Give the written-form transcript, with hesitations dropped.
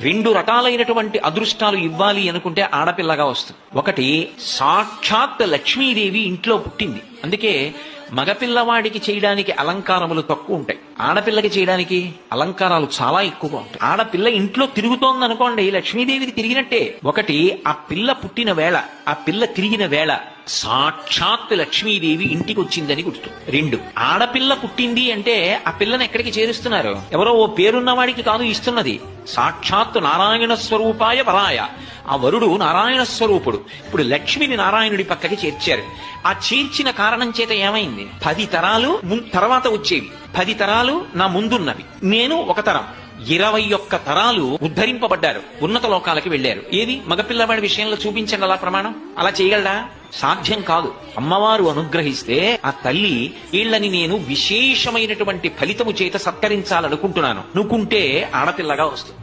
రెండు రకాలైనటువంటి అదృష్టాలు ఇవ్వాలి అనుకుంటే ఆడపిల్లగా వస్తుంది. ఒకటి, సాక్షాత్ లక్ష్మీదేవి ఇంట్లో పుట్టింది, అందుకే మగపిల్లవాడికి చేయడానికి అలంకారములు తక్కువ ఉంటాయి, ఆడపిల్లకి చేయడానికి అలంకారాలు చాలా ఎక్కువగా ఉంటాయి. ఆడపిల్ల ఇంట్లో తిరుగుతోంది అనుకోండి, లక్ష్మీదేవికి తిరిగినట్టే. ఒకటి, ఆ పిల్ల పుట్టిన వేళ, ఆ పిల్ల తిరిగిన వేళ సాక్షాత్ లక్ష్మీదేవి ఇంటికి వచ్చిందని గుర్తు. రెండు, ఆడపిల్ల పుట్టింది అంటే ఆ పిల్లని ఎక్కడికి చేరుస్తున్నారు? ఎవరో ఓ పేరున్న వాడికి కాదు ఇస్తున్నది, సాక్షాత్ నారాయణ స్వరూపాయ వరాయ. ఆ వరుడు నారాయణ స్వరూపుడు. ఇప్పుడు లక్ష్మిని నారాయణుడి పక్కకి చేర్చారు. ఆ చేర్చిన కారణం చేత ఏమైంది? 10 తరాలు తర్వాత వచ్చేవి, 10 తరాలు నా ముందున్నవి, నేను ఒక తరం, 21 తరాలు ఉద్ధరింపబడ్డారు, ఉన్నత లోకాలకి వెళ్లారు. ఏది మగపిల్లవాడి విషయంలో చూపించండి అలా ప్రమాణం. అలా చేయగలడా? సాధ్యం కాదు. అమ్మవారు అనుగ్రహిస్తే ఆ తల్లి వీళ్ళని నేను విశేషమైనటువంటి ఫలితము చేత సత్కరించాలనుకుంటున్నాను అనుకుంటే ఆడపిల్లగా వస్తుంది.